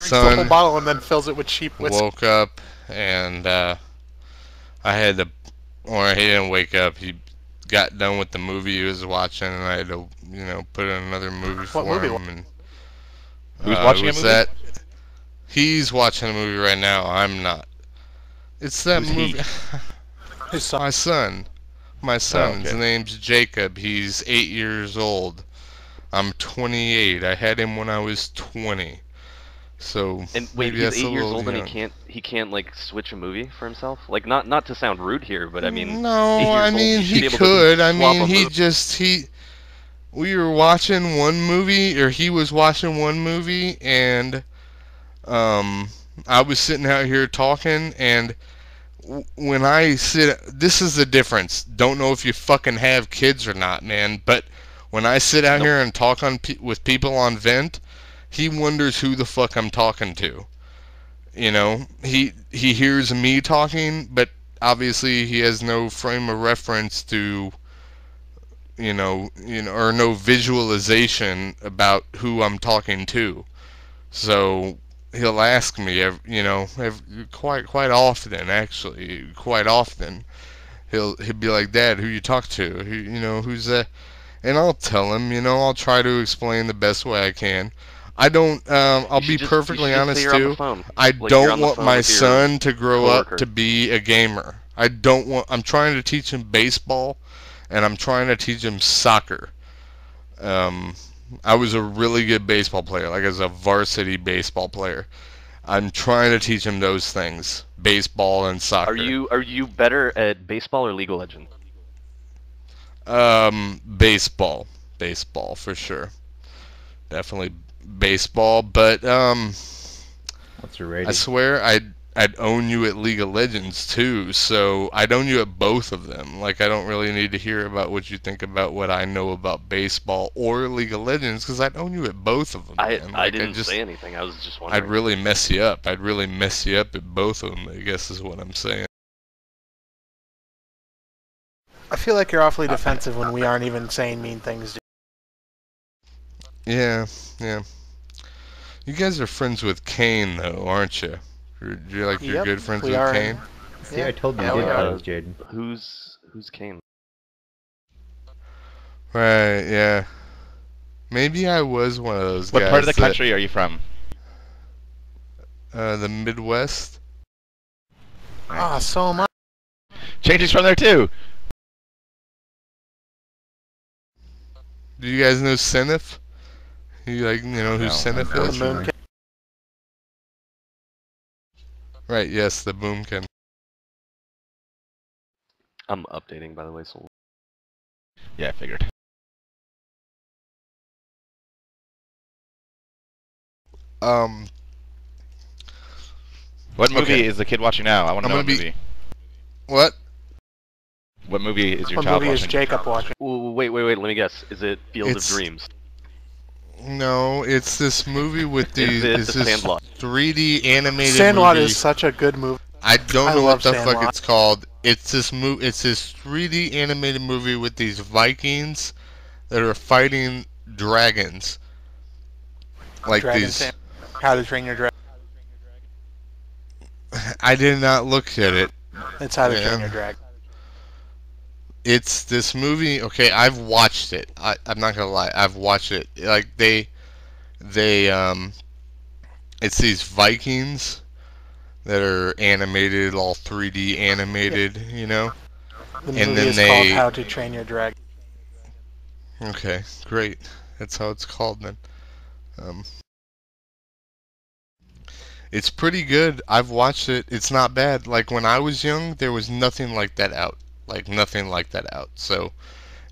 drinks the whole son bottle and then fills it with cheap whiskey. woke up and I had to, or he didn't wake up. He got done with the movie he was watching, and I had to, put in another movie What for movie? him. And Who's it watching a was movie? that he's watching a movie right now. I'm not. It's that Who's he? movie. His son. My son. My Oh, son. His okay. name's Jacob. He's 8 years old. I'm 28. I had him when I was 20. So And wait, maybe he's that's a 8 years little old and young. he can't like switch a movie for himself. Like not to sound rude here, but I mean, No, 8 I years old, mean you should he be able could. to I swap mean a he movie. just he. We were watching one movie, or he was watching one movie, and um, I was sitting out here talking, and when I sit, this is the difference. Don't know if you fucking have kids or not, man. But when I sit out Nope. here and talk with people on Vent, he wonders who the fuck I'm talking to. He hears me talking, but obviously he has no frame of reference to or no visualization about who I'm talking to. So he'll ask me, quite often, actually, quite often. He'll be like, "Dad, who you talk to? Who's that?" And I'll tell him. I'll try to explain the best way I can. I don't. I'll be You should perfectly just say honest you're on the too. phone. I Like you're don't on the want phone my with your son to grow up coworker. to be a gamer. I don't want. I'm trying to teach him baseball, and I'm trying to teach him soccer. Um, I was a really good baseball player, like as a varsity baseball player. I'm trying to teach him those things, baseball and Are soccer. you better at baseball or League of Legends? Baseball for sure, definitely baseball. But What's your I rating? swear I'd own you at League of Legends too, so I'd own you at both of them. Like I don't really need to hear about what you think about what I know about baseball or League of Legends, because I'd own you at both of them. Man. I Like didn't say anything. I was just I'd wondering. really mess you up. I'd really mess you up at both of them, I guess is what I'm saying. I feel like you're awfully defensive when we aren't even saying mean things. Yeah, yeah. You guys are friends with Kane, though, aren't you? You're Yep, good friends we with are. Kane? See, I told you Yeah, you we did are. those, Jaden. Who's Kane? Right, yeah. Maybe I was one of those What guys part of the that, country are you from? the Midwest. Ah, so am I. Changes from there too. Do you guys know Senef? Who No, Senef The is? moon. Right, yes, the Boomkin. I'm updating, by the way. So Yeah, I figured. Um, What movie Okay. is the kid watching now? I want to I'm know gonna what be- movie. what? What movie is your What child movie is watching? Jacob watching? Ooh, wait. Let me guess. Is it Field It's- of Dreams? No, it's this movie with Is it it's The this Sandlot? 3D animated Sandlot movie. is such a good movie. I don't I know love what the fuck Sandlot. it's called. It's this 3D animated movie with these Vikings that are fighting dragons. Like Dragon these. Sand. How to Train Your Dragon. I did not look at it. It's How to Yeah. Train Your Dragon. It's this movie. Okay, I've watched it. I'm not gonna lie. I've watched it. Like it's these Vikings that are animated, all 3D animated. The And movie then is they- called How to Train Your Dragon. Okay, great. That's how it's called then. It's pretty good. I've watched it. It's not bad. Like when I was young, there was nothing like that out. Like nothing like that out. So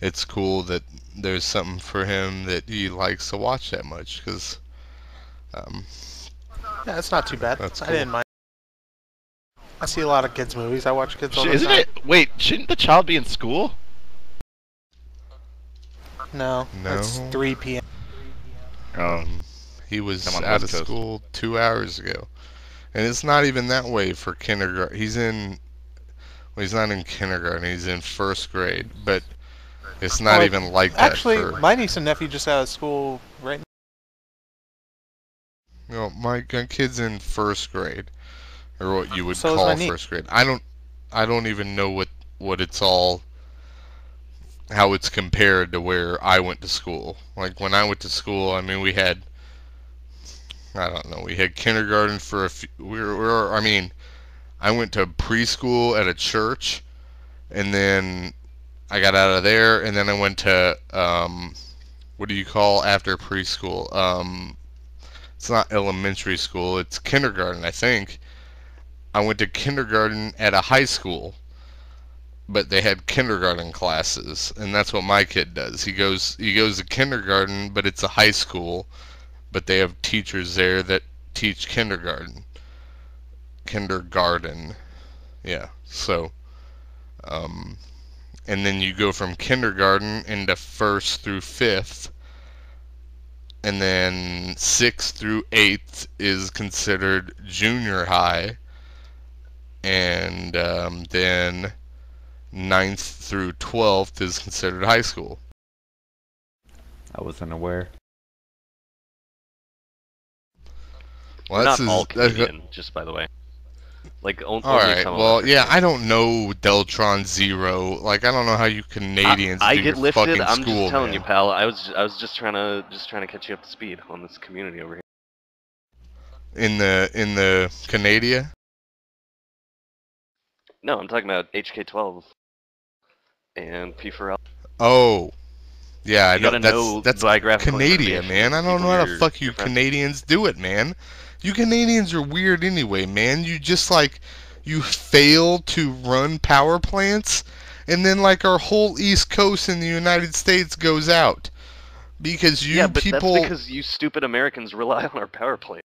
it's cool that there's something for him that he likes to watch that much. Because Yeah, it's not too bad. That's I cool. didn't mind. I see a lot of kids' movies. I watch kids all the Isn't time. it? Wait, shouldn't the child be in school? No, No. it's 3 p.m. he was I'm on the out of West Coast. school 2 hours ago. And it's not even that way for kindergarten. He's not in kindergarten. He's in first grade. But it's not Like, even like that Actually, for... my niece and nephew just out of school right You know, my kid's in first grade, or what you would So is my call niece. first grade. I don't even know what it's all, how it's compared to where I went to school. Like when I went to school, I mean, we had, I don't know, we had kindergarten for a few. I mean, I went to preschool at a church, and then I got out of there, and then I went to what do you call after preschool? It's not elementary school, it's kindergarten, I think. I went to kindergarten at a high school, but they had kindergarten classes, and that's what my kid does. He goes to kindergarten, but it's a high school, but they have teachers there that teach kindergarten. Kindergarten. Yeah. So and then you go from kindergarten into first through fifth, and then sixth through eighth is considered junior high, and then ninth through 12th is considered high school. I wasn't aware. Well, We're that's not all that's Canadian, just by the way. Like all only right. some of Well, us are yeah, I Canadian. don't know Deltron Zero. Like, I don't know how you Canadians I do get your lifted. fucking I'm school, just telling man. you, pal. I was just trying to catch you up to speed on this community over here. In the Canada. No, I'm talking about HK12 and P4L. Oh, yeah, I You know. gotta That's know that's biographical Canada, information man. of I don't people know how the you're fuck you friends with. Canadians do it, man. You Canadians are weird anyway, man. You just like you fail to run power plants, and then like our whole East Coast in the United States goes out because Yeah, you but that's people. because you stupid Americans rely on our power plant.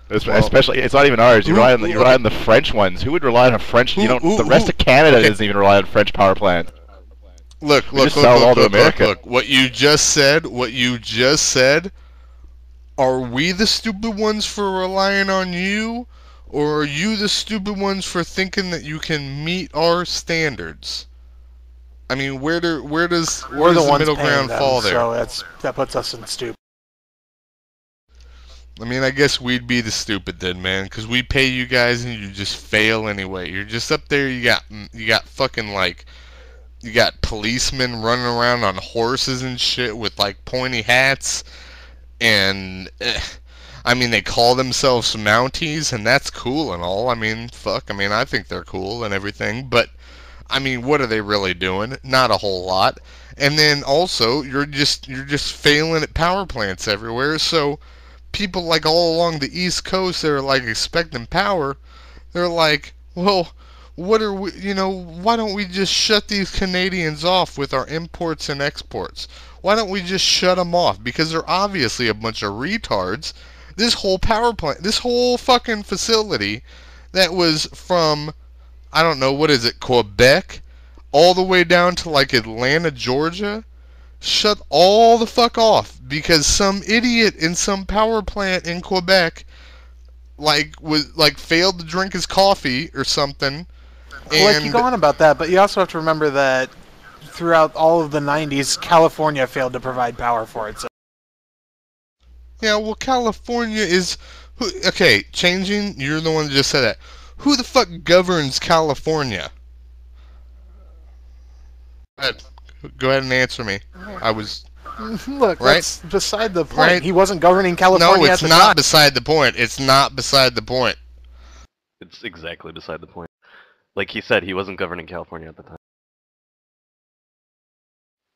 Well, Especially, it's not even ours. You who- rely on who- you rely on the French ones. Who would rely on a French? You don't. The rest who? of Canada Okay, doesn't even rely on French power plant. look, We look, just look, sell it look, all to look, look, America. look. What you just said. Are we the stupid ones for relying on you, or are you the stupid ones for thinking that you can meet our standards? I mean, where does We're the the ones middle paying ground them, fall there? so that puts us in stupid. I mean, I guess we'd be the stupid then, man, because we pay you guys and you just fail anyway. You're just up there. You got fucking like you got policemen running around on horses and shit with like pointy hats, and I mean they call themselves Mounties, and that's cool and all. I mean, fuck. I mean, I think they're cool and everything, but I mean, what are they really doing? Not a whole lot. And then also, you're just failing at power plants everywhere. So people like all along the East Coast that are like expecting power, they're like, well, what are we, why don't we just shut these Canadians off with our imports and exports? Why don't we just shut them off? Because they're obviously a bunch of retards. This whole power plant, this whole fucking facility that was from, I don't know, what is it, Quebec, all the way down to like Atlanta, Georgia, shut all the fuck off because some idiot in some power plant in Quebec failed to drink his coffee or something. Like, you go on about that, but you also have to remember that throughout all of the 90s, California failed to provide power for it. So. Yeah, well, California is okay. Changing, you're the one that just said that. Who the fuck governs California? Go ahead and answer me. I was Look, right? that's beside the point. Right? He wasn't governing California No, at it's the not time. beside the point. It's not beside the point. It's exactly beside the point. Like he said, he wasn't governing California at the time.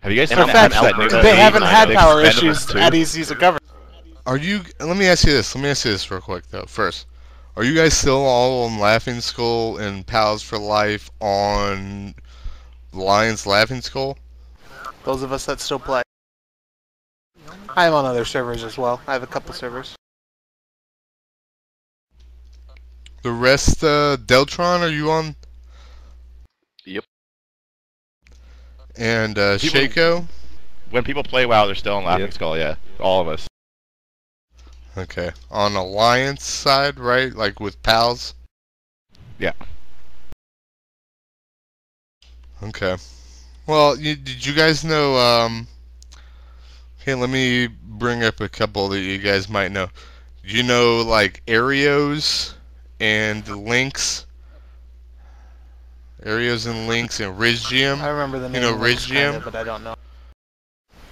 Have you guys In started fact, to watch that new Alberta, They movie, haven't had The power Expendables issues 2? at EC's a government. Are you? Let me ask you this. Real quick though. First, are you guys still all on Laughing Skull and Pals for Life on Lions Laughing Skull? Those of us that still play. I am on other servers as well. I have a couple servers. The rest, Deltron, are you on? Yep. And People- Shaco? When people play WoW, they're still in Laughing Yep. Skull. Yeah, all of us. Okay. On Alliance side, right? Like with Pals? Yeah. Okay. Well, did you guys know, okay, let me bring up a couple that you guys might know. You know, like Arios and Lynx? Arios and Lynx and Rizgium? I remember the You name know Lynx kind Rizgium? of, but I don't know.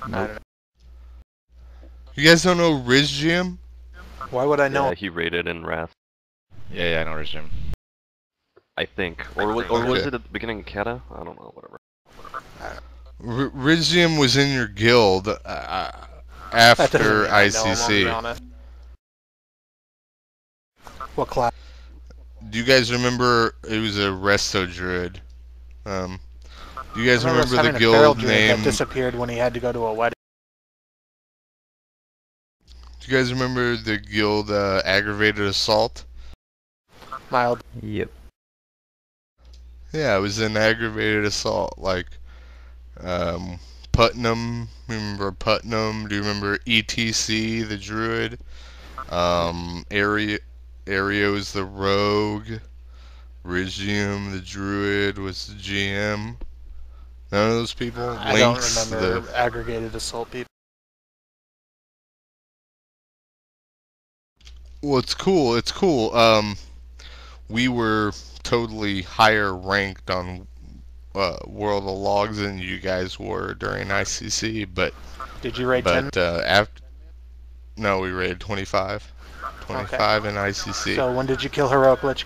I Nope. don't know. You guys don't know Rizgium? Why would I know? Yeah, he raided in Wrath, Yeah, I know Regime. I think. Or was Okay. it at the beginning of Kata? I don't know, whatever. Rizgium was in your guild That doesn't after mean I know him, I'll be ICC. honest. What class? Do you guys remember it was a resto druid? Do you guys I remember us remember having the a feral guild druid that name? disappeared when he had to go to a wedding. Do you guys remember the guild aggravated assault? Mild. Yep. Yeah, it was an aggravated assault. Like Putnam. Remember Putnam? Do you remember ETC the druid? Arios the rogue. Rigium the druid was the GM. None of those people. I don't Lynx remember the. aggregated assault people. Well, it's cool. It's cool. We were totally higher ranked on World of Logs than you guys were during ICC, but Did you raid 10? after no, we rated 25, Okay. in ICC So when did you kill Heroic Lich?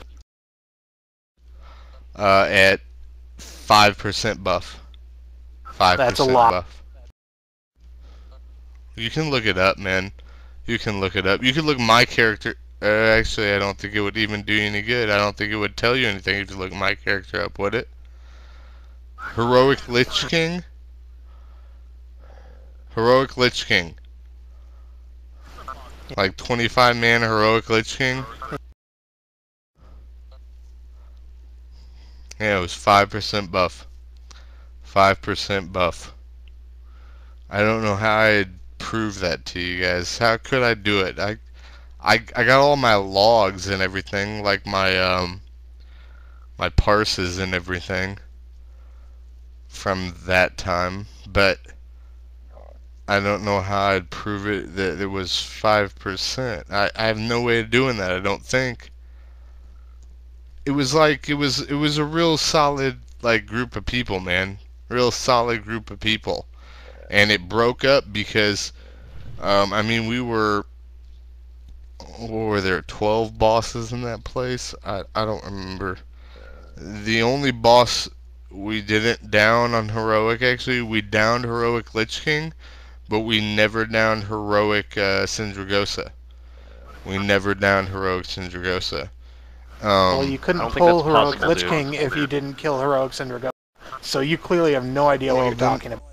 at 5% buff. 5% That's a lot. buff. You can look it up, man. You can look it up. You can look my character. Actually, I don't think it would even do you any good. I don't think it would tell you anything if you look my character up, would it? Heroic Lich King? Heroic Lich King. Like 25-man Heroic Lich King? Yeah, it was 5% buff. 5% buff. I don't know how I'd prove that to you guys. How could I do it? I got all my logs and everything, like my parses and everything from that time, but I don't know how I'd prove it that it was 5%. I have no way of doing that, I don't think. It was like it was a real solid like group of people, man. Real solid group of people. And it broke up because I mean what were there 12 bosses in that place? I don't remember. The only boss we didn't down on heroic, actually we downed heroic Lich King, but we never downed heroic Syndragosa. We never downed heroic Syndragosa. Well, you I couldn't don't think pull that's Heroic possible, Lich dude. King if you didn't kill Heroic Syndragosa. So you clearly have no idea what Well, you're then- talking about.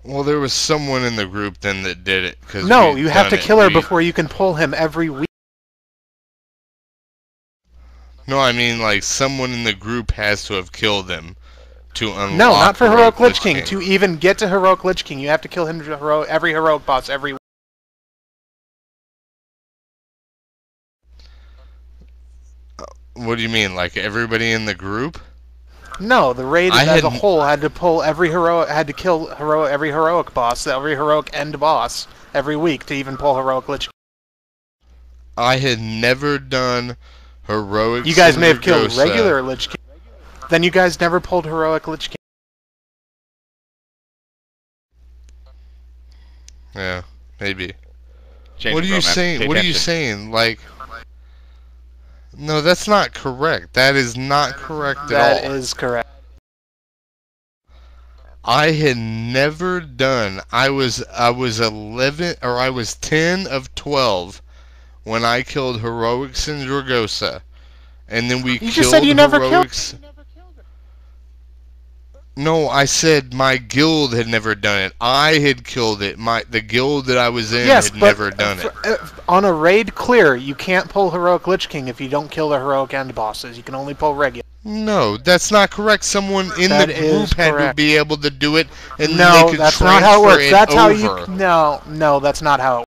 Well, there was someone in the group then that did it. Cause No, we'd you have to done it. kill her We- before you can pull him every week. No, I mean like someone in the group has to have killed him to unlock. No, not for Heroic Lich King. King. To even get to Heroic Lich King, you have to kill him to every Heroic boss every week. What do you mean? Like everybody in the group? No, the raid I as a had- whole had to pull had to kill every Heroic boss, every Heroic end boss every week to even pull Heroic Lich King. I had never done heroic. You guys may have killed Syndragosa. regular Lich King. Then you guys never pulled Heroic Lich King. Yeah, maybe. Change What it, are bro, you man. saying? Pay What are you attention. saying? Like, no, that's not correct. That is not correct at That all. is correct. I had never done. I was 11 or I was 10 of 12 when I killed heroic Syndragosa, and then we You killed just said you never killed. heroics. No, I said my guild had never done it. I had killed it. The guild that I was in Yes, had but never done it. On a raid clear, you can't pull Heroic Lich King if you don't kill the Heroic end bosses. You can only pull regular. No, that's not correct. Someone in That the is group had to correct. be able to do it, and they No, could that's not how it works. transfer That's how over. you. No, that's not how it.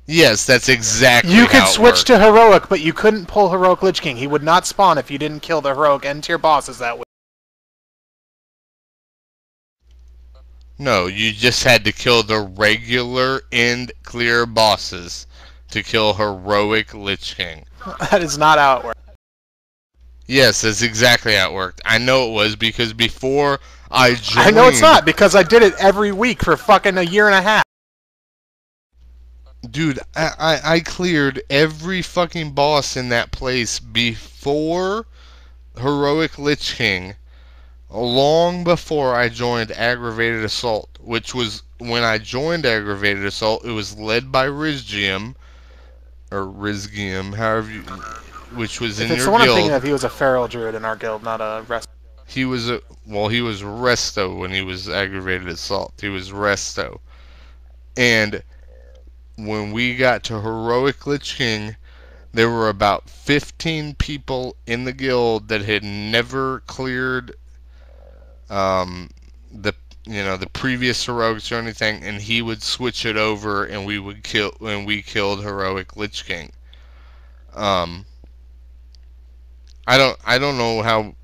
Yes, that's exactly You could how it switch worked. to Heroic, but you couldn't pull Heroic Lich King. He would not spawn if you didn't kill the Heroic end tier bosses that way. No, you just had to kill the regular end clear bosses to kill heroic Lich King. That is not how it works. Yes, that's exactly how it worked. I know it was because before I joined... I know it's not, because I did it every week for fucking a year and a half. Dude, I cleared every fucking boss in that place before heroic Lich King, long before I joined Aggravated Assault, which was when I joined Aggravated Assault. It was led by Rizgium, or Rizgium, however you, which was If in it's your the one I'm thinking guild. of, he was a feral druid in our guild, not a rest. He was he was Resto when he was Aggravated Assault. He was Resto, and when we got to heroic Lich King, there were about 15 people in the guild that had never cleared the the previous heroics or anything, and he would switch it over, and we killed heroic Lich King. I don't know how.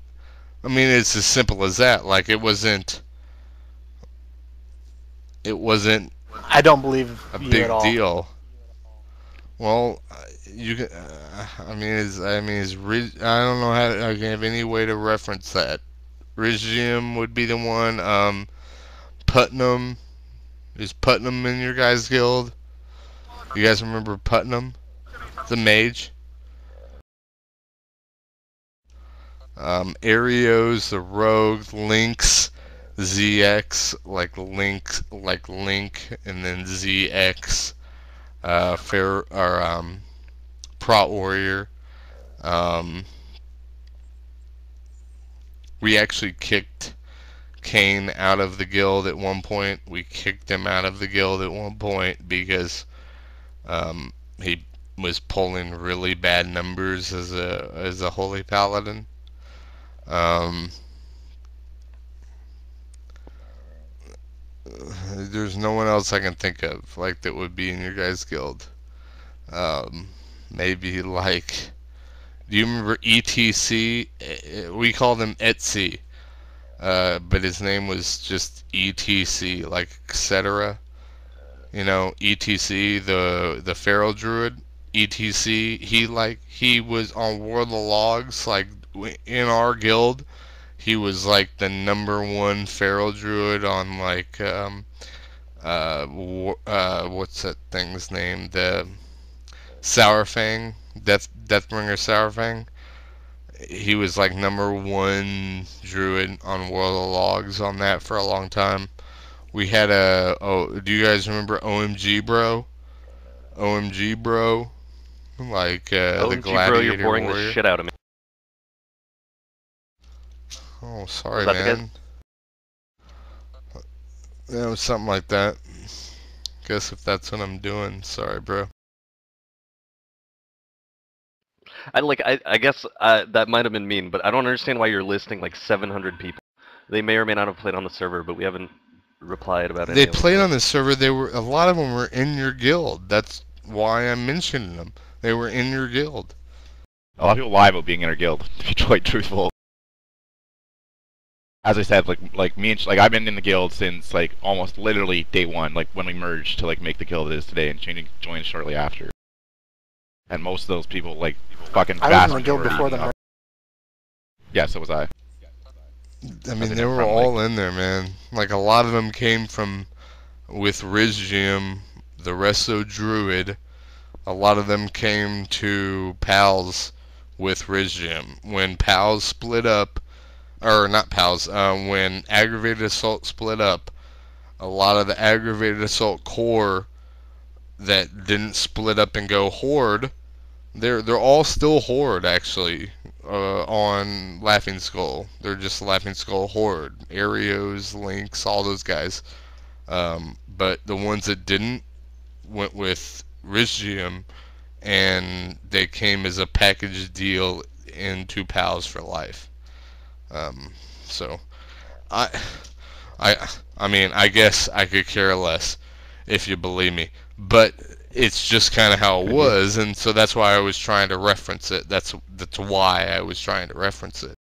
I mean, it's as simple as that. Like it wasn't I don't believe a you big at all. deal. Well, you can. I don't know how I can have any way to reference that. Rizgium would be the one. Putnam. Is Putnam in your guys' guild? You guys remember Putnam? The mage? Arios, the rogue, Lynx, ZX, like Link, and then ZX, Prot Warrior. We actually kicked Kane out of the guild at one point. We kicked him out of the guild at one point because he was pulling really bad numbers as a holy paladin. There's no one else I can think of like that would be in your guys' guild. Maybe like, do you remember ETC? We called him Etsy, but his name was just ETC, like etc. You know, ETC, the feral druid. ETC, he was on World of Logs, like in our guild. He was like the #1 feral druid on like what's that thing's name? The Sourfang, Deathbringer Sourfang. He was like #1 druid on World of Logs on that for a long time. We had do you guys remember OMG Bro? OMG Bro, like the OMG, Gladiator bro, you're boring Warrior. the shit out of me. Oh, sorry, Was that the man. Yeah, it was something like that. Guess if that's what I'm doing, sorry, bro. I guess that might have been mean, but I don't understand why you're listing like 700 people. They may or may not have played on the server, but we haven't replied about any They of them. played on the server. A lot of them were in your guild. That's why I'm mentioning them. They were in your guild. A lot of people lie about being in our guild, to be quite truthful. As I said, like me and I've been in the guild since like almost literally day one, like when we merged to like make the guild it is today, and Shane joined shortly after. And most of those people, like fucking I vast was in the guild majority, before the. yeah, so was I. I mean, they were all in there, man. Like a lot of them came from with Rizgium, the Resto Druid. A lot of them came to Pals with Rizgium. When Pals split up, or not Pals, when Aggravated Assault split up, a lot of the Aggravated Assault core that didn't split up and go Horde, they're all still Horde actually, on Laughing Skull. They're just Laughing Skull Horde. Arios, Lynx, all those guys. But the ones that didn't went with Rizgium, and they came as a package deal into Pals for life. So I I mean, I guess I could care less if you believe me, but it's just kind of how it was, and so that's why I was trying to reference it. That's why I was trying to reference it.